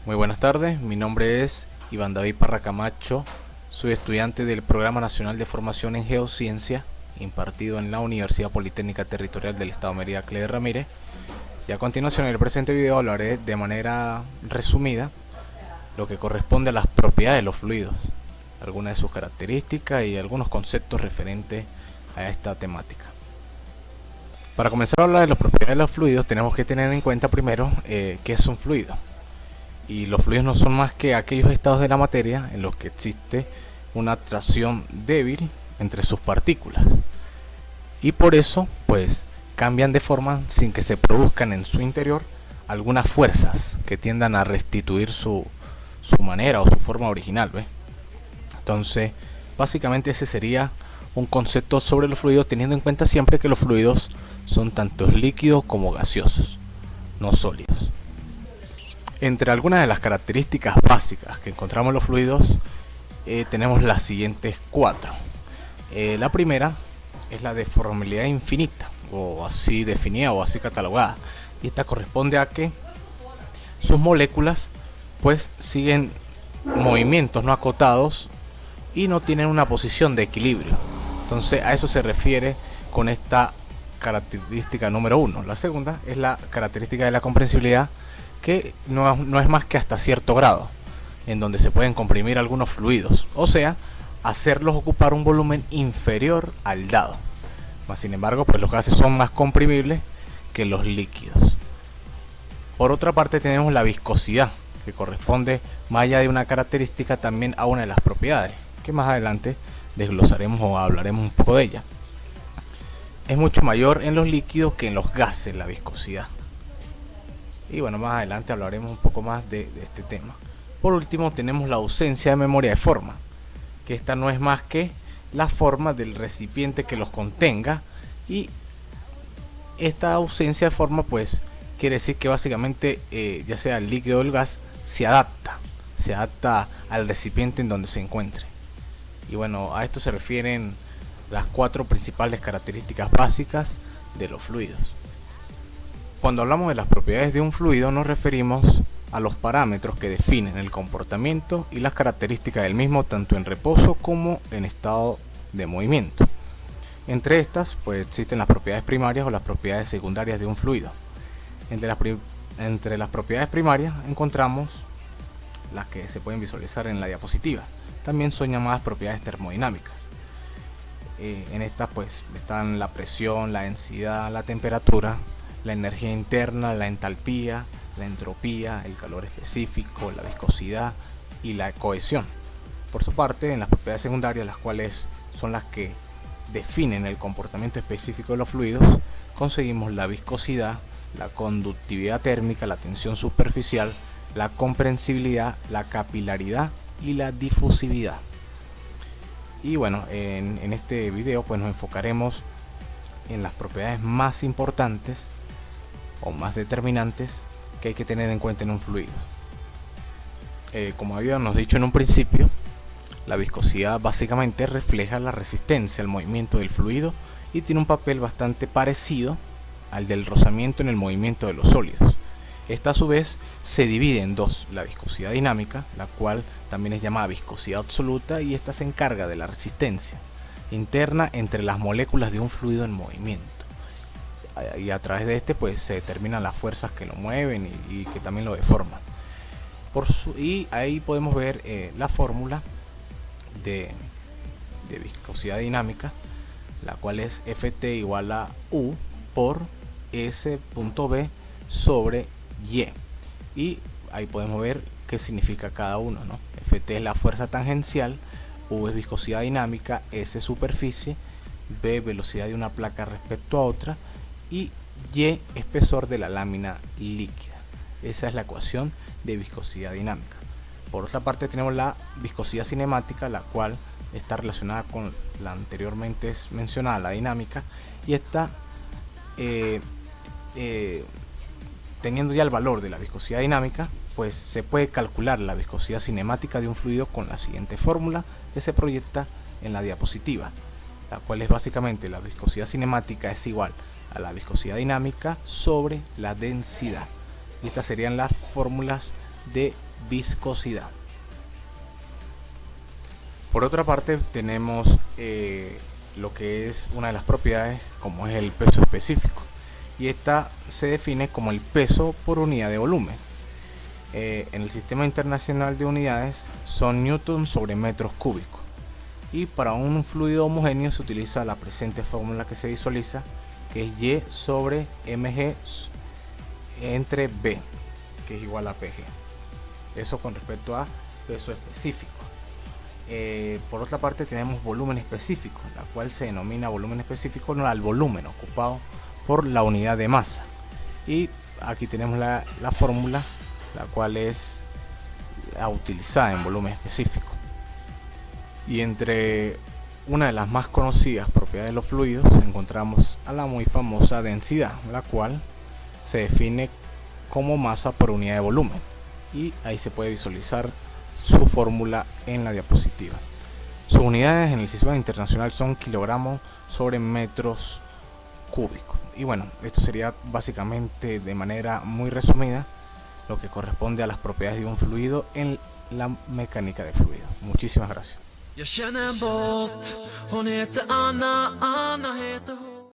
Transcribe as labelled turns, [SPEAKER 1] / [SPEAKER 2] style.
[SPEAKER 1] Muy buenas tardes, mi nombre es Iván David Parra Camacho, soy estudiante del Programa Nacional de Formación en Geociencia, impartido en la Universidad Politécnica Territorial del Estado de Mérida, Cleber Ramírez, y a continuación en el presente video hablaré de manera resumida lo que corresponde a las propiedades de los fluidos, algunas de sus características y algunos conceptos referentes a esta temática. Para comenzar a hablar de las propiedades de los fluidos tenemos que tener en cuenta primero qué es un fluido. Y los fluidos no son más que aquellos estados de la materia en los que existe una atracción débil entre sus partículas. Y por eso, pues, cambian de forma sin que se produzcan en su interior algunas fuerzas que tiendan a restituir su manera o su forma original, ¿ves? Entonces, básicamente ese sería un concepto sobre los fluidos, teniendo en cuenta siempre que los fluidos son tanto líquidos como gaseosos, no sólidos. Entre algunas de las características básicas que encontramos en los fluidos tenemos las siguientes cuatro. La primera es la deformabilidad infinita, o así definida o así catalogada, y esta corresponde a que sus moléculas pues siguen movimientos no acotados y no tienen una posición de equilibrio. Entonces a eso se refiere con esta característica número uno. La segunda es la característica de la comprensibilidad, que no es más que hasta cierto grado, en donde se pueden comprimir algunos fluidos, o sea, hacerlos ocupar un volumen inferior al dado. Mas sin embargo, pues los gases son más comprimibles que los líquidos. Por otra parte tenemos la viscosidad, que corresponde más allá de una característica también a una de las propiedades, que más adelante desglosaremos o hablaremos un poco de ella. Es mucho mayor en los líquidos que en los gases la viscosidad. Y bueno, más adelante hablaremos un poco más de este tema. Por último tenemos la ausencia de memoria de forma, que esta no es más que la forma del recipiente que los contenga, y esta ausencia de forma pues quiere decir que básicamente ya sea el líquido o el gas se adapta al recipiente en donde se encuentre. Y bueno, a esto se refieren las cuatro principales características básicas de los fluidos. Cuando hablamos de las propiedades de un fluido nos referimos a los parámetros que definen el comportamiento y las características del mismo tanto en reposo como en estado de movimiento. Entre estas pues existen las propiedades primarias o las propiedades secundarias de un fluido. Entre las propiedades primarias encontramos las que se pueden visualizar en la diapositiva. También son llamadas propiedades termodinámicas. En estas pues están la presión, la densidad, la temperatura, la energía interna, la entalpía, la entropía, el calor específico, la viscosidad y la cohesión. Por su parte, en las propiedades secundarias, las cuales son las que definen el comportamiento específico de los fluidos, conseguimos la viscosidad, la conductividad térmica, la tensión superficial, la comprensibilidad, la capilaridad y la difusividad. Y bueno, en este video pues nos enfocaremos en las propiedades más importantes o más determinantes que hay que tener en cuenta en un fluido. Como habíamos dicho en un principio, la viscosidad básicamente refleja la resistencia al movimiento del fluido y tiene un papel bastante parecido al del rozamiento en el movimiento de los sólidos. Esta a su vez se divide en dos: la viscosidad dinámica, la cual también es llamada viscosidad absoluta, y esta se encarga de la resistencia interna entre las moléculas de un fluido en movimiento, y a través de este pues se determinan las fuerzas que lo mueven y que también lo deforman. Y ahí podemos ver la fórmula de viscosidad dinámica, la cual es Ft igual a U por S.B sobre Y, y ahí podemos ver qué significa cada uno, ¿no? Ft es la fuerza tangencial, U es viscosidad dinámica, S superficie, B velocidad de una placa respecto a otra, y Y espesor de la lámina líquida. Esa es la ecuación de viscosidad dinámica. Por otra parte tenemos la viscosidad cinemática, la cual está relacionada con la anteriormente mencionada, la dinámica, y está teniendo ya el valor de la viscosidad dinámica, pues se puede calcular la viscosidad cinemática de un fluido con la siguiente fórmula que se proyecta en la diapositiva, la cual es básicamente: la viscosidad cinemática es igual a la viscosidad dinámica sobre la densidad. Y estas serían las fórmulas de viscosidad. Por otra parte tenemos lo que es una de las propiedades, como es el peso específico, y esta se define como el peso por unidad de volumen. En el Sistema Internacional de Unidades son newtons sobre metros cúbicos, y para un fluido homogéneo se utiliza la presente fórmula que se visualiza, que es Y sobre mg entre B, que es igual a Pg. Eso con respecto a peso específico. Por otra parte tenemos volumen específico, la cual se denomina volumen específico al volumen ocupado por la unidad de masa. Y aquí tenemos la fórmula, la cual es la utilizada en volumen específico. Y entre una de las más conocidas propiedades de los fluidos encontramos a la muy famosa densidad, la cual se define como masa por unidad de volumen, y ahí se puede visualizar su fórmula en la diapositiva. Sus unidades en el Sistema Internacional son kilogramos sobre metros cúbicos. Y bueno, esto sería básicamente, de manera muy resumida, lo que corresponde a las propiedades de un fluido en la mecánica de fluidos. Muchísimas gracias.